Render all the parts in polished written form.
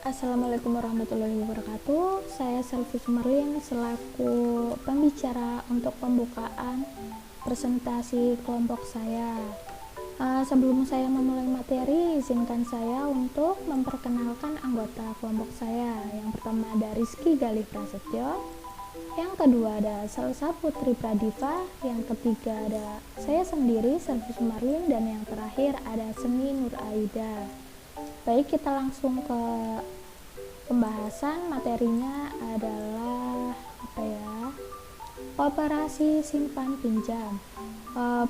Assalamualaikum warahmatullahi wabarakatuh. Saya Selvi Sumarlin selaku pembicara untuk pembukaan presentasi kelompok saya. Sebelum saya memulai materi, izinkan saya untuk memperkenalkan anggota kelompok saya. Yang pertama ada Rizky Galih Prasetyo, yang kedua ada Salsa Putri Pradiva, yang ketiga ada saya sendiri Selvi Sumarlin, dan yang terakhir ada Seni Nur Aida. Baik, kita langsung ke pembahasan. Materinya adalah koperasi simpan pinjam.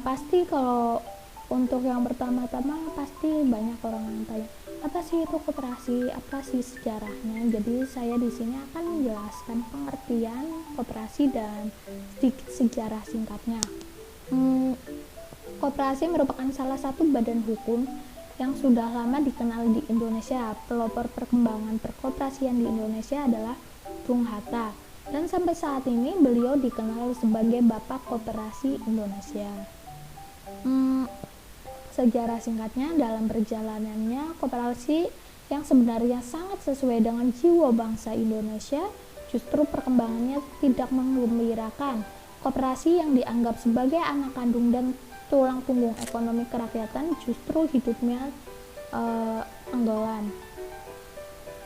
Pasti kalau untuk yang pertama-tama pasti banyak orang yang tanya, apa sih itu koperasi, apa sih sejarahnya. Jadi saya di sini akan menjelaskan pengertian koperasi dan sedikit sejarah singkatnya. Koperasi merupakan salah satu badan hukum yang sudah lama dikenal di Indonesia. Pelopor perkembangan perkoperasian di Indonesia adalah Bung Hatta, dan sampai saat ini beliau dikenal sebagai Bapak Koperasi Indonesia. Sejarah singkatnya, dalam perjalanannya koperasi yang sebenarnya sangat sesuai dengan jiwa bangsa Indonesia, justru perkembangannya tidak menggembirakan. Koperasi yang dianggap sebagai anak kandung dan tulang punggung ekonomi kerakyatan justru hidupnya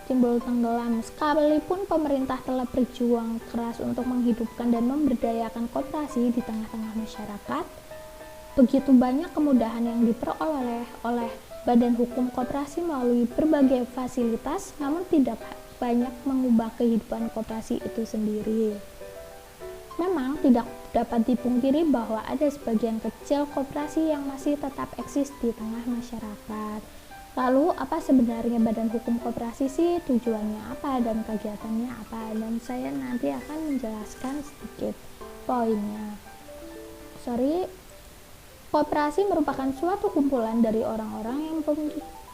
timbul tenggelam. Sekalipun pemerintah telah berjuang keras untuk menghidupkan dan memberdayakan koperasi di tengah-tengah masyarakat, begitu banyak kemudahan yang diperoleh oleh badan hukum koperasi melalui berbagai fasilitas, namun tidak banyak mengubah kehidupan koperasi itu sendiri. Memang tidak dapat dipungkiri bahwa ada sebagian kecil koperasi yang masih tetap eksis di tengah masyarakat. Lalu apa sebenarnya badan hukum koperasi sih, tujuannya apa dan kegiatannya apa, dan saya nanti akan menjelaskan sedikit poinnya. Koperasi merupakan suatu kumpulan dari orang-orang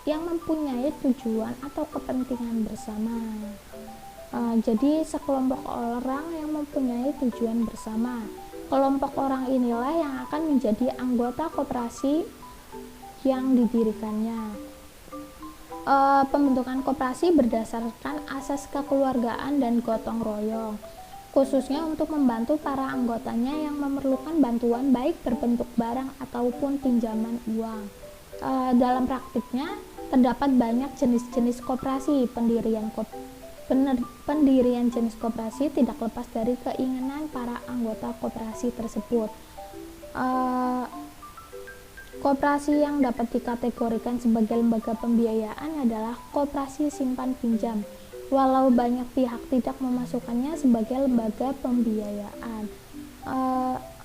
yang mempunyai tujuan atau kepentingan bersama. Jadi sekelompok orang yang mempunyai tujuan bersama. Kelompok orang inilah yang akan menjadi anggota koperasi yang didirikannya. Pembentukan koperasi berdasarkan asas kekeluargaan dan gotong royong, khususnya untuk membantu para anggotanya yang memerlukan bantuan baik berbentuk barang ataupun pinjaman uang. Dalam praktiknya terdapat banyak jenis-jenis koperasi. Pendirian jenis koperasi tidak lepas dari keinginan para anggota koperasi tersebut. Koperasi yang dapat dikategorikan sebagai lembaga pembiayaan adalah koperasi simpan pinjam, walau banyak pihak tidak memasukkannya sebagai lembaga pembiayaan.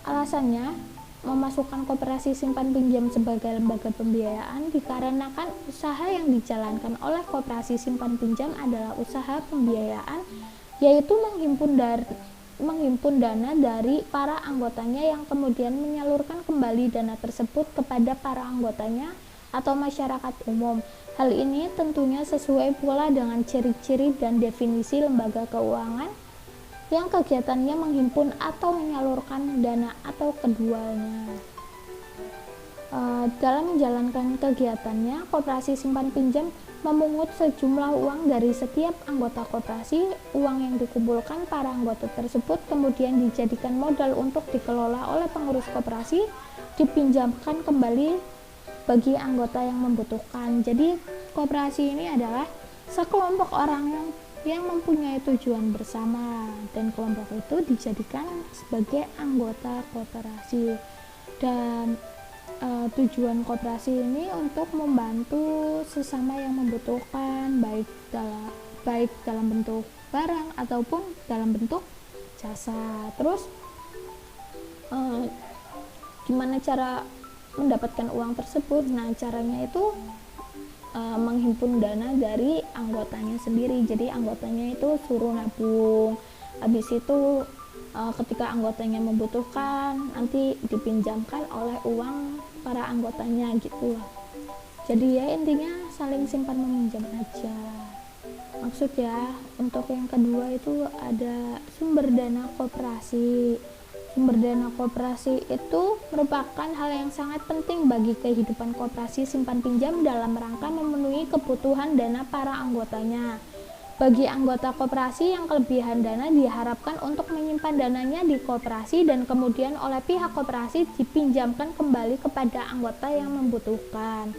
Alasannya memasukkan koperasi simpan pinjam sebagai lembaga pembiayaan dikarenakan usaha yang dijalankan oleh koperasi simpan pinjam adalah usaha pembiayaan, yaitu menghimpun dana dari para anggotanya yang kemudian menyalurkan kembali dana tersebut kepada para anggotanya atau masyarakat umum. Hal ini tentunya sesuai pula dengan ciri-ciri dan definisi lembaga keuangan yang kegiatannya menghimpun atau menyalurkan dana atau keduanya. Dalam menjalankan kegiatannya, koperasi simpan pinjam memungut sejumlah uang dari setiap anggota koperasi. Uang yang dikumpulkan para anggota tersebut kemudian dijadikan modal untuk dikelola oleh pengurus koperasi, dipinjamkan kembali bagi anggota yang membutuhkan. Jadi koperasi ini adalah sekelompok orang yang mempunyai tujuan bersama, dan kelompok itu dijadikan sebagai anggota koperasi. Dan tujuan koperasi ini untuk membantu sesama yang membutuhkan, baik dalam bentuk barang ataupun dalam bentuk jasa. Terus gimana cara mendapatkan uang tersebut? Nah, caranya itu menghimpun dana dari anggotanya sendiri. Jadi anggotanya itu suruh nabung, habis itu ketika anggotanya membutuhkan nanti dipinjamkan oleh uang para anggotanya gitu. Jadi ya intinya saling simpan meminjam aja. Maksud ya, untuk yang kedua itu ada sumber dana koperasi. Sumber dana koperasi itu merupakan hal yang sangat penting bagi kehidupan koperasi simpan pinjam dalam rangka memenuhi kebutuhan dana para anggotanya. Bagi anggota koperasi yang kelebihan dana diharapkan untuk menyimpan dananya di koperasi dan kemudian oleh pihak koperasi dipinjamkan kembali kepada anggota yang membutuhkan.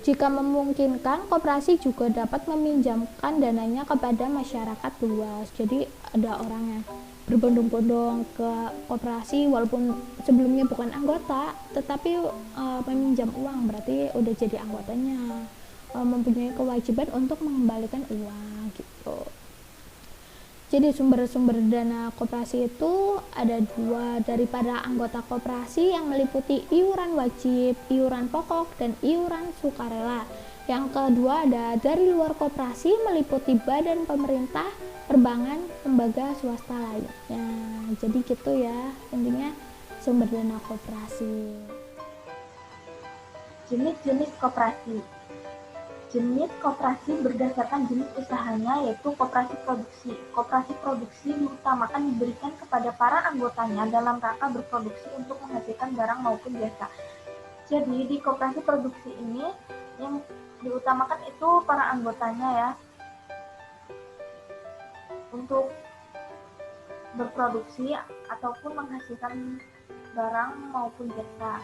Jika memungkinkan, koperasi juga dapat meminjamkan dananya kepada masyarakat luas. Jadi ada orang yang berbondong-bondong ke koperasi walaupun sebelumnya bukan anggota, tetapi meminjam uang, berarti udah jadi anggotanya, mempunyai kewajiban untuk mengembalikan uang gitu. Jadi sumber-sumber dana koperasi itu ada dua, daripada anggota koperasi yang meliputi iuran wajib, iuran pokok, dan iuran sukarela. Yang kedua ada dari luar koperasi meliputi badan pemerintah, perbankan, lembaga swasta lainnya. Jadi gitu ya, intinya sumber dana koperasi. Jenis-jenis koperasi. Jenis koperasi berdasarkan jenis usahanya, yaitu koperasi produksi. Koperasi produksi diutamakan diberikan kepada para anggotanya dalam rangka berproduksi untuk menghasilkan barang maupun jasa. Jadi di koperasi produksi ini yang diutamakan itu para anggotanya ya, untuk berproduksi ataupun menghasilkan barang maupun jasa.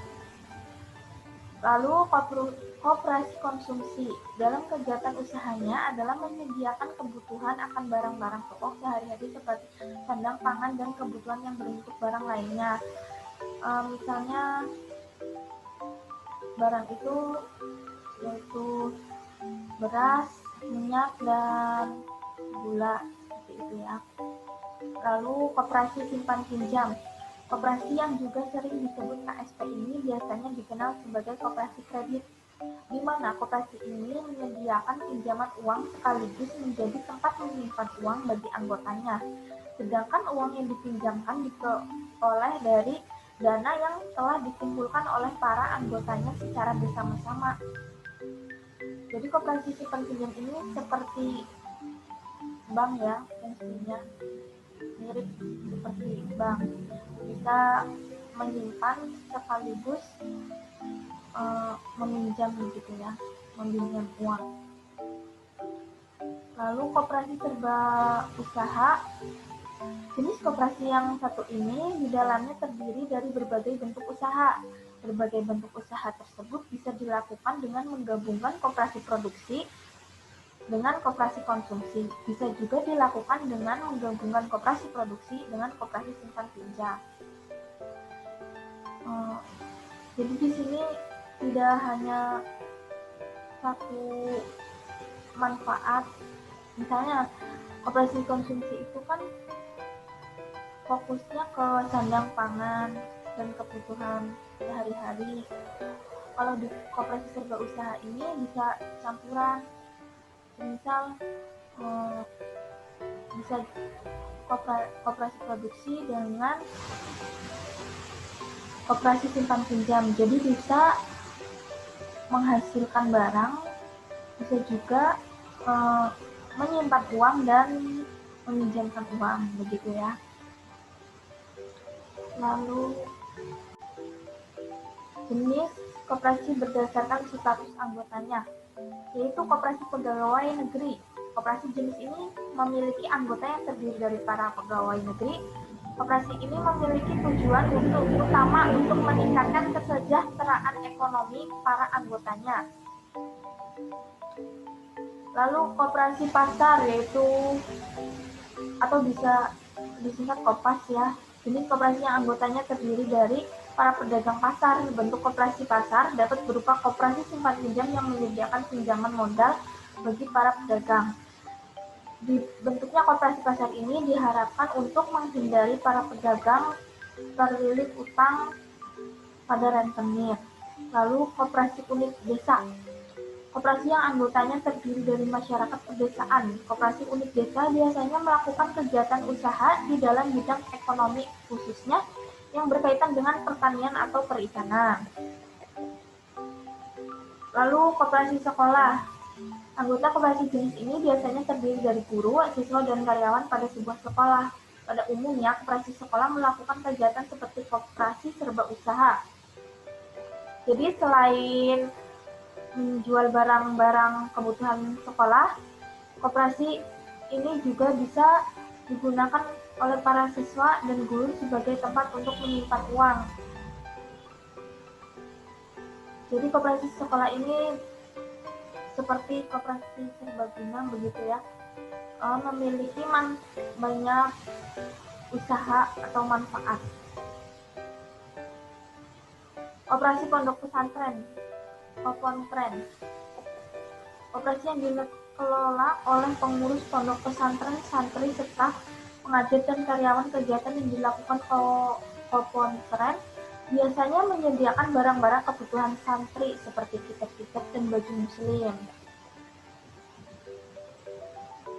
Lalu koperasi konsumsi dalam kegiatan usahanya adalah menyediakan kebutuhan akan barang-barang pokok sehari-hari seperti sandang pangan dan kebutuhan yang berbentuk barang lainnya. Misalnya barang itu yaitu beras, minyak, dan gula, seperti itu ya. Lalu koperasi simpan pinjam. Koperasi yang juga sering disebut KSP ini biasanya dikenal sebagai koperasi kredit, di mana koperasi ini menyediakan pinjaman uang sekaligus menjadi tempat menyimpan uang bagi anggotanya. Sedangkan uang yang dipinjamkan diperoleh dari dana yang telah dikumpulkan oleh para anggotanya secara bersama-sama. Jadi koperasi simpan pinjam ini seperti bank ya, fungsinya mirip seperti bank, bisa menyimpan sekaligus meminjam gitu ya, meminjam uang. Lalu koperasi serba usaha. Jenis koperasi yang satu ini di dalamnya terdiri dari berbagai bentuk usaha. Berbagai bentuk usaha tersebut bisa dilakukan dengan menggabungkan koperasi produksi dengan koperasi konsumsi. Bisa juga dilakukan dengan menggabungkan koperasi produksi dengan koperasi simpan pinjam. Jadi di sini tidak hanya satu manfaat. Misalnya koperasi konsumsi itu kan fokusnya ke sandang pangan dan kebutuhan sehari-hari. Kalau di koperasi serba usaha ini bisa campuran, misal bisa koperasi produksi dengan koperasi simpan pinjam. Jadi bisa menghasilkan barang, bisa juga menyimpan uang dan meminjamkan uang, begitu ya. Lalu jenis koperasi berdasarkan status anggotanya, yaitu koperasi pegawai negeri. Koperasi jenis ini memiliki anggota yang terdiri dari para pegawai negeri. Koperasi ini memiliki tujuan utama untuk meningkatkan kesejahteraan ekonomi para anggotanya. Lalu koperasi pasar, yaitu atau bisa disingkat Kopas ya. Jenis koperasi yang anggotanya terdiri dari para pedagang pasar. Bentuk koperasi pasar dapat berupa koperasi simpan pinjam yang menyediakan pinjaman modal bagi para pedagang. Bentuknya koperasi pasar ini diharapkan untuk menghindari para pedagang terlilit utang pada rentenir. Lalu koperasi unit desa. Koperasi yang anggotanya terdiri dari masyarakat pedesaan. Koperasi unit desa biasanya melakukan kegiatan usaha di dalam bidang ekonomi, khususnya yang berkaitan dengan pertanian atau perikanan. Lalu koperasi sekolah. Anggota koperasi jenis ini biasanya terdiri dari guru, siswa, dan karyawan pada sebuah sekolah. Pada umumnya, koperasi sekolah melakukan kegiatan seperti koperasi serba usaha. Jadi selain menjual barang-barang kebutuhan sekolah, koperasi ini juga bisa digunakan oleh para siswa dan guru sebagai tempat untuk menyimpan uang. Jadi koperasi sekolah ini seperti koperasi serbaguna begitu ya, memiliki banyak usaha atau manfaat. Operasi pondok pesantren, Popontren. Operasi yang dikelola oleh pengurus pondok pesantren, santri, serta pengajar dan karyawan. Kegiatan yang dilakukan Popontren biasanya menyediakan barang-barang kebutuhan santri seperti kitab-kitab dan baju muslim.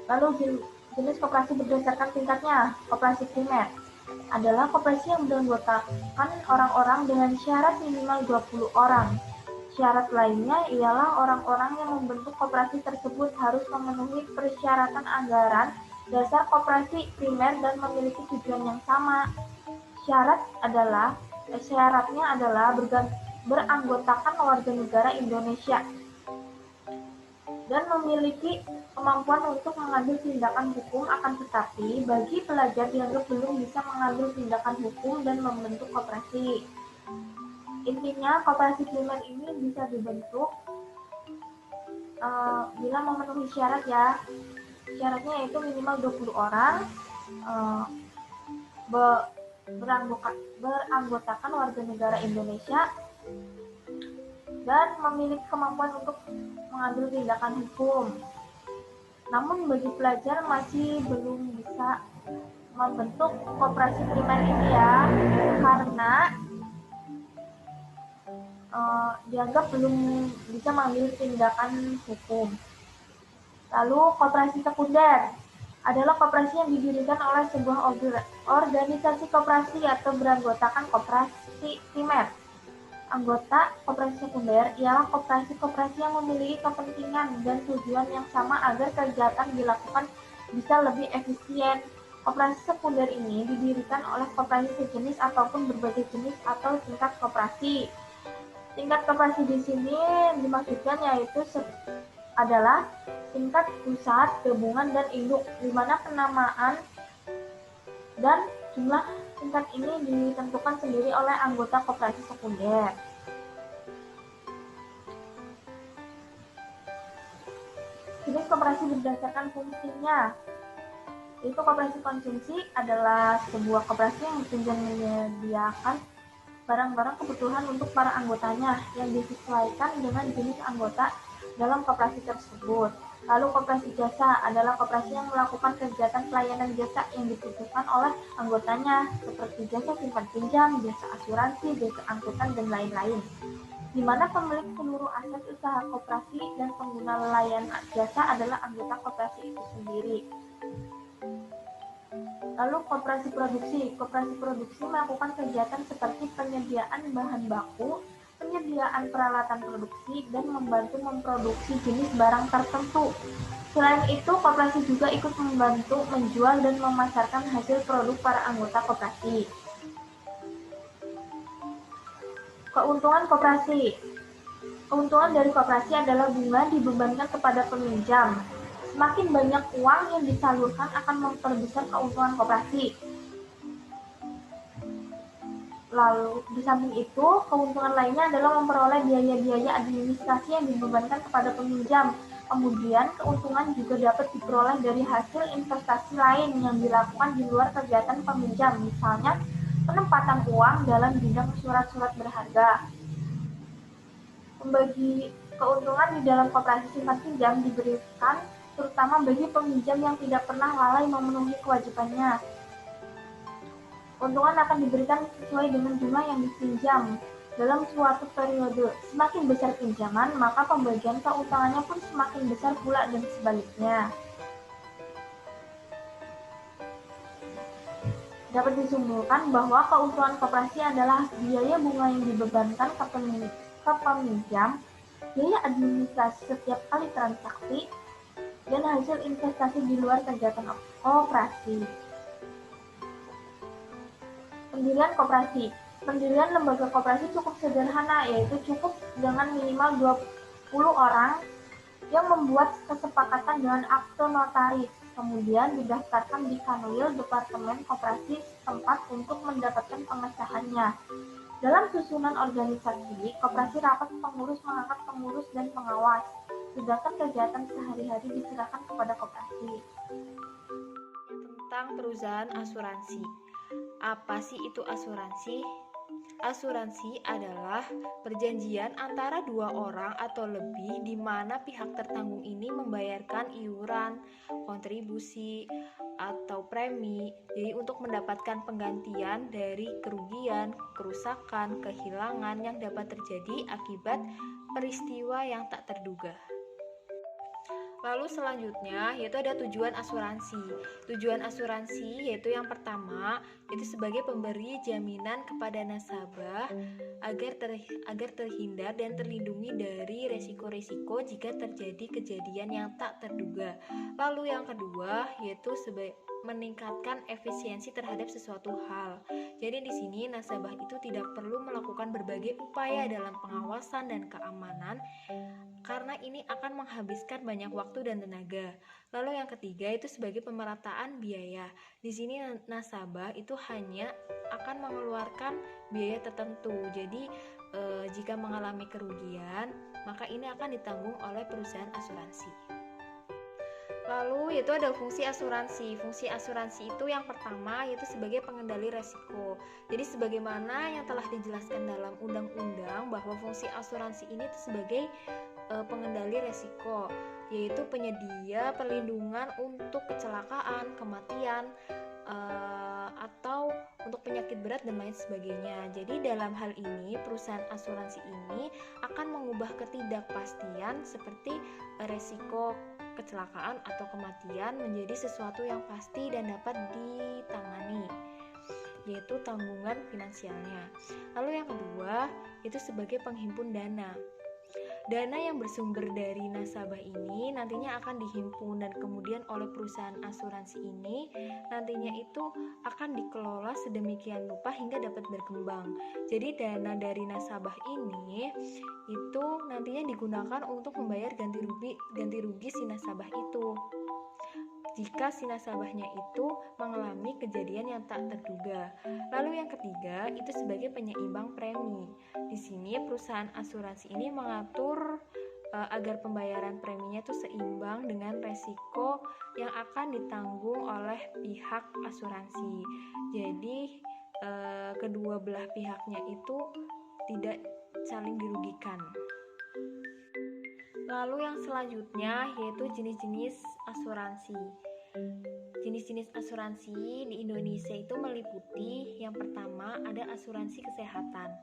Lalu jenis koperasi berdasarkan tingkatnya. Koperasi primer adalah koperasi yang beranggotakan orang-orang dengan syarat minimal 20 orang. Syarat lainnya ialah orang-orang yang membentuk koperasi tersebut harus memenuhi persyaratan anggaran dasar koperasi primer dan memiliki tujuan yang sama. Syaratnya adalah beranggotakan warga negara Indonesia dan memiliki kemampuan untuk mengambil tindakan hukum. Akan tetapi, bagi pelajar dianggap belum bisa mengambil tindakan hukum dan membentuk koperasi. Intinya, koperasi primer ini bisa dibentuk bila memenuhi syarat ya. Syaratnya yaitu minimal 20 orang, beranggotakan warga negara Indonesia, dan memiliki kemampuan untuk mengambil tindakan hukum. Namun bagi pelajar masih belum bisa membentuk koperasi primer ini ya, karena dianggap belum bisa mengambil tindakan hukum. Lalu koperasi sekunder adalah koperasi yang didirikan oleh sebuah organisasi koperasi atau beranggotakan koperasi primer. Anggota koperasi sekunder ialah koperasi-koperasi yang memiliki kepentingan dan tujuan yang sama agar kegiatan dilakukan bisa lebih efisien. Koperasi sekunder ini didirikan oleh koperasi sejenis ataupun berbagai jenis atau tingkat koperasi. Tingkat koperasi di sini dimaksudkan yaitu adalah tingkat pusat, gabungan, dan induk, di mana penamaan dan jumlah tingkat ini ditentukan sendiri oleh anggota koperasi sekunder. Jenis koperasi berdasarkan fungsinya, yaitu koperasi konsumsi adalah sebuah koperasi yang tujuan menyediakan barang-barang kebutuhan untuk para anggotanya yang disesuaikan dengan jenis anggota dalam koperasi tersebut. Lalu koperasi jasa adalah koperasi yang melakukan kegiatan pelayanan jasa yang dibutuhkan oleh anggotanya seperti jasa simpan pinjam, jasa asuransi, jasa angkutan, dan lain-lain, di mana pemilik seluruh aset usaha koperasi dan pengguna layanan jasa adalah anggota koperasi itu sendiri. Lalu koperasi produksi. Koperasi produksi melakukan kegiatan seperti penyediaan bahan baku, penyediaan peralatan produksi, dan membantu memproduksi jenis barang tertentu. Selain itu, koperasi juga ikut membantu menjual dan memasarkan hasil produk para anggota koperasi. Keuntungan koperasi. Keuntungan dari koperasi adalah bunga dibebankan kepada peminjam. Semakin banyak uang yang disalurkan akan memperbesar keuntungan koperasi. Lalu, di samping itu, keuntungan lainnya adalah memperoleh biaya-biaya administrasi yang dibebankan kepada peminjam. Kemudian, keuntungan juga dapat diperoleh dari hasil investasi lain yang dilakukan di luar kegiatan peminjam, misalnya penempatan uang dalam bidang surat-surat berharga. Pembagi keuntungan di dalam koperasi simpan pinjam diberikan terutama bagi peminjam yang tidak pernah lalai memenuhi kewajibannya. Keuntungan akan diberikan sesuai dengan jumlah yang dipinjam dalam suatu periode. Semakin besar pinjaman, maka pembagian keuntungannya pun semakin besar pula dan sebaliknya. Dapat disimpulkan bahwa keuntungan koperasi adalah biaya bunga yang dibebankan ke peminjam, biaya administrasi setiap kali transaksi, dan hasil investasi di luar kegiatan koperasi. Pendirian koperasi. Pendirian lembaga koperasi cukup sederhana, yaitu cukup dengan minimal orang yang membuat kesepakatan dengan akte notaris, kemudian didaftarkan di Kanwil Departemen Koperasi setempat untuk mendapatkan pengesahannya. Dalam susunan organisasi, koperasi rapat pengurus mengangkat pengurus dan pengawas, sedangkan kegiatan sehari-hari diserahkan kepada koperasi. Tentang perusahaan asuransi. Apa sih itu asuransi? Asuransi adalah perjanjian antara dua orang atau lebih di mana pihak tertanggung ini membayarkan iuran, kontribusi, atau premi. Jadi untuk mendapatkan penggantian dari kerugian, kerusakan, kehilangan yang dapat terjadi akibat peristiwa yang tak terduga. Lalu selanjutnya yaitu ada tujuan asuransi. Tujuan asuransi yaitu yang pertama itu sebagai pemberi jaminan kepada nasabah agar terhindar dan terlindungi dari resiko-resiko jika terjadi kejadian yang tak terduga. Lalu yang kedua yaitu meningkatkan efisiensi terhadap sesuatu hal. Jadi di sini nasabah itu tidak perlu melakukan berbagai upaya dalam pengawasan dan keamanan karena ini akan menghabiskan banyak waktu dan tenaga. Lalu yang ketiga itu sebagai pemerataan biaya. Di sini nasabah itu hanya akan mengeluarkan biaya tertentu. Jadi jika mengalami kerugian, maka ini akan ditanggung oleh perusahaan asuransi. Lalu yaitu ada fungsi asuransi. Fungsi asuransi itu yang pertama yaitu sebagai pengendali resiko. Jadi sebagaimana yang telah dijelaskan dalam undang-undang bahwa fungsi asuransi ini sebagai pengendali resiko, yaitu penyedia perlindungan untuk kecelakaan, kematian, atau untuk penyakit berat dan lain sebagainya. Jadi dalam hal ini perusahaan asuransi ini akan mengubah ketidakpastian seperti resiko kecelakaan atau kematian menjadi sesuatu yang pasti dan dapat ditangani, yaitu tanggungan finansialnya. Lalu yang kedua itu sebagai penghimpun dana. Dana yang bersumber dari nasabah ini nantinya akan dihimpun dan kemudian oleh perusahaan asuransi ini nantinya itu akan dikelola sedemikian rupa hingga dapat berkembang. Jadi dana dari nasabah ini itu nantinya digunakan untuk membayar ganti rugi si nasabah itu jika si nasabahnya itu mengalami kejadian yang tak terduga. Lalu yang ketiga itu sebagai penyeimbang premi. Di sini perusahaan asuransi ini mengatur agar pembayaran preminya itu seimbang dengan resiko yang akan ditanggung oleh pihak asuransi. Jadi kedua belah pihaknya itu tidak saling dirugikan. Lalu yang selanjutnya yaitu jenis-jenis asuransi. Jenis-jenis asuransi di Indonesia itu meliputi yang pertama ada asuransi kesehatan.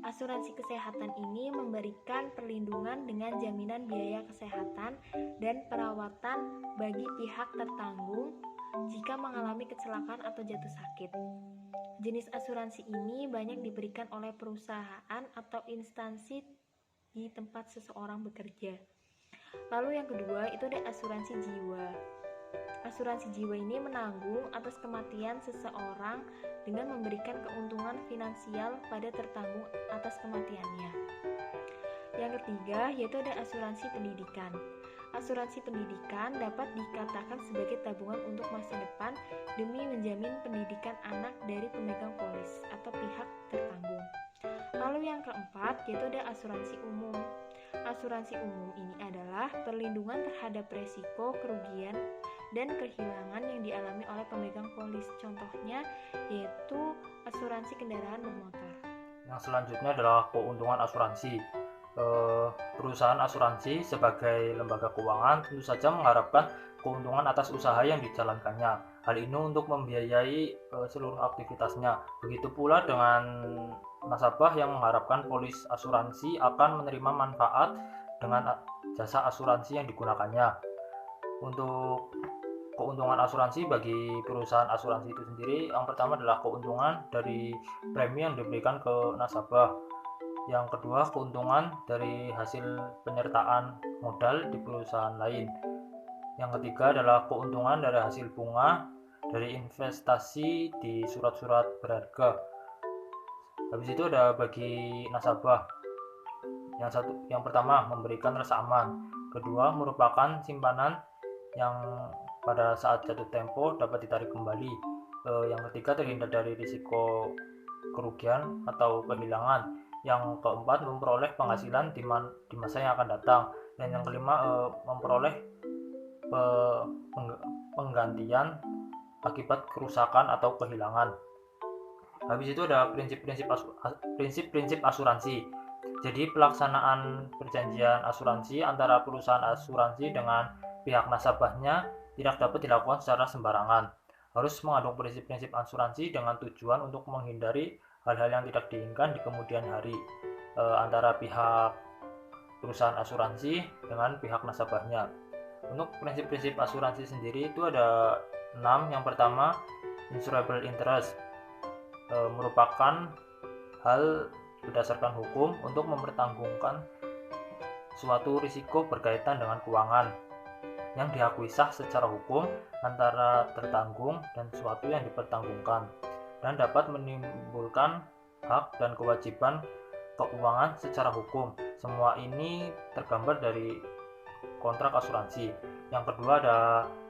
Asuransi kesehatan ini memberikan perlindungan dengan jaminan biaya kesehatan dan perawatan bagi pihak tertanggung jika mengalami kecelakaan atau jatuh sakit. Jenis asuransi ini banyak diberikan oleh perusahaan atau instansi di tempat seseorang bekerja. Lalu yang kedua itu ada asuransi jiwa. Asuransi jiwa ini menanggung atas kematian seseorang dengan memberikan keuntungan finansial pada tertanggung atas kematiannya. Yang ketiga yaitu ada asuransi pendidikan. Asuransi pendidikan dapat dikatakan sebagai tabungan untuk masa depan demi menjamin pendidikan anak dari pemegang polis atau pihak tertanggung. Lalu yang keempat yaitu ada asuransi umum. Asuransi umum ini adalah perlindungan terhadap resiko kerugian dan kehilangan yang dialami oleh pemegang polis. Contohnya yaitu asuransi kendaraan bermotor. Yang selanjutnya adalah keuntungan asuransi. Perusahaan asuransi sebagai lembaga keuangan tentu saja mengharapkan keuntungan atas usaha yang dijalankannya. Hal ini untuk membiayai seluruh aktivitasnya. Begitu pula dengan nasabah yang mengharapkan polis asuransi akan menerima manfaat dengan jasa asuransi yang digunakannya. Untuk keuntungan asuransi bagi perusahaan asuransi itu sendiri, yang pertama adalah keuntungan dari premi yang diberikan ke nasabah. Yang kedua, keuntungan dari hasil penyertaan modal di perusahaan lain. Yang ketiga adalah keuntungan dari hasil bunga dari investasi di surat-surat berharga. Habis itu ada bagi nasabah. Yang pertama, memberikan rasa aman. Kedua, merupakan simpanan yang pada saat jatuh tempo dapat ditarik kembali. Yang ketiga, terhindar dari risiko kerugian atau kehilangan. Yang keempat, memperoleh penghasilan di masa yang akan datang. Dan yang kelima, memperoleh penggantian akibat kerusakan atau kehilangan. Habis itu ada prinsip-prinsip asuransi. Jadi pelaksanaan perjanjian asuransi antara perusahaan asuransi dengan pihak nasabahnya tidak dapat dilakukan secara sembarangan. Harus mengandung prinsip-prinsip asuransi dengan tujuan untuk menghindari hal-hal yang tidak diinginkan di kemudian hari antara pihak perusahaan asuransi dengan pihak nasabahnya. Untuk prinsip-prinsip asuransi sendiri itu ada 6. Yang pertama, insurable interest, merupakan hal berdasarkan hukum untuk mempertanggungjawabkan suatu risiko berkaitan dengan keuangan yang diakui sah secara hukum antara tertanggung dan suatu yang dipertanggungkan, dan dapat menimbulkan hak dan kewajiban keuangan secara hukum. Semua ini tergambar dari kontrak asuransi. Yang kedua ada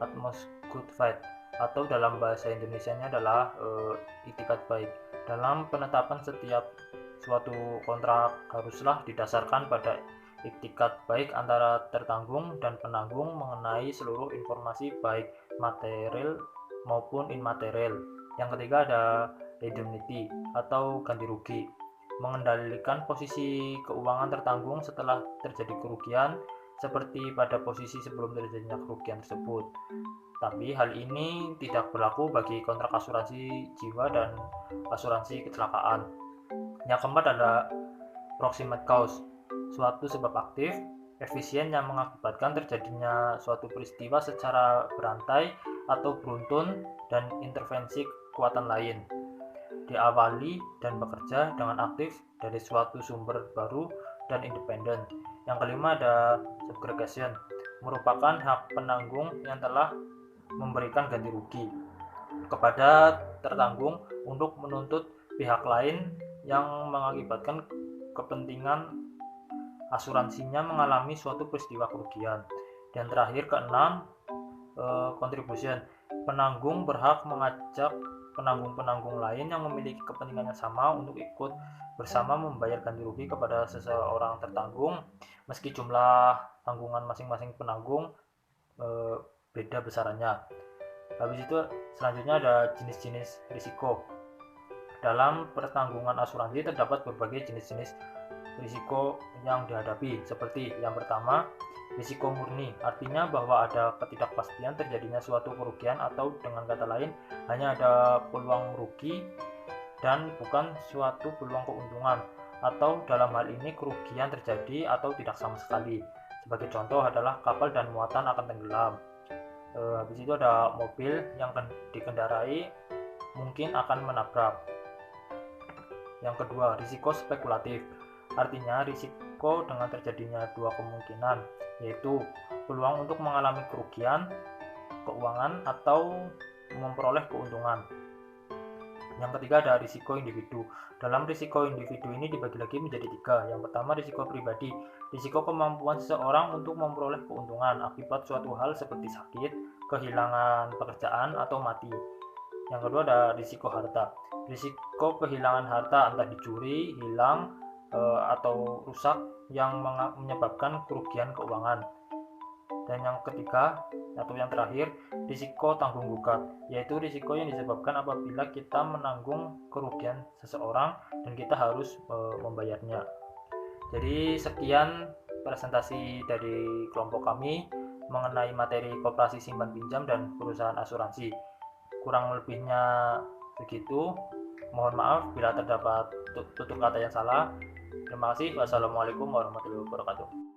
utmost good faith, atau dalam bahasa Indonesianya adalah itikat baik. Dalam penetapan setiap suatu kontrak haruslah didasarkan pada itikat baik antara tertanggung dan penanggung mengenai seluruh informasi baik material maupun immaterial. Yang ketiga ada indemnity atau ganti rugi, mengendalikan posisi keuangan tertanggung setelah terjadi kerugian seperti pada posisi sebelum terjadinya kerugian tersebut. Tapi hal ini tidak berlaku bagi kontrak asuransi jiwa dan asuransi kecelakaan. Yang keempat ada proximate cause, suatu sebab aktif efisien yang mengakibatkan terjadinya suatu peristiwa secara berantai atau beruntun dan intervensi kekuatan lain, diawali dan bekerja dengan aktif dari suatu sumber baru dan independen. Yang kelima ada subrogation, merupakan hak penanggung yang telah memberikan ganti rugi kepada tertanggung untuk menuntut pihak lain yang mengakibatkan kepentingan asuransinya mengalami suatu peristiwa kerugian. Dan terakhir keenam, contribution, penanggung berhak mengajak penanggung-penanggung lain yang memiliki kepentingan yang sama untuk ikut bersama membayar ganti rugi kepada seseorang tertanggung, meski jumlah tanggungan masing-masing penanggung beda besarannya. Habis itu selanjutnya ada jenis-jenis risiko. Dalam pertanggungan asuransi terdapat berbagai jenis-jenis risiko yang dihadapi, seperti yang pertama, risiko murni, artinya bahwa ada ketidakpastian terjadinya suatu kerugian atau dengan kata lain hanya ada peluang rugi dan bukan suatu peluang keuntungan, atau dalam hal ini kerugian terjadi atau tidak sama sekali. Sebagai contoh adalah kapal dan muatan akan tenggelam. Habis itu ada mobil yang dikendarai mungkin akan menabrak. Yang kedua, risiko spekulatif, artinya risiko dengan terjadinya dua kemungkinan, yaitu peluang untuk mengalami kerugian keuangan atau memperoleh keuntungan. Yang ketiga ada risiko individu. Dalam risiko individu ini dibagi lagi menjadi 3. Yang pertama, risiko pribadi, risiko kemampuan seseorang untuk memperoleh keuntungan akibat suatu hal seperti sakit, kehilangan pekerjaan, atau mati. Yang kedua ada risiko harta, risiko kehilangan harta entah dicuri, hilang, atau rusak yang menyebabkan kerugian keuangan. Dan yang ketiga atau yang terakhir, risiko tanggung gugat, yaitu risiko yang disebabkan apabila kita menanggung kerugian seseorang dan kita harus membayarnya. Jadi sekian presentasi dari kelompok kami mengenai materi koperasi simpan pinjam dan perusahaan asuransi. Kurang lebihnya begitu. Mohon maaf bila terdapat tutur kata yang salah. Terima kasih. Wassalamualaikum warahmatullahi wabarakatuh.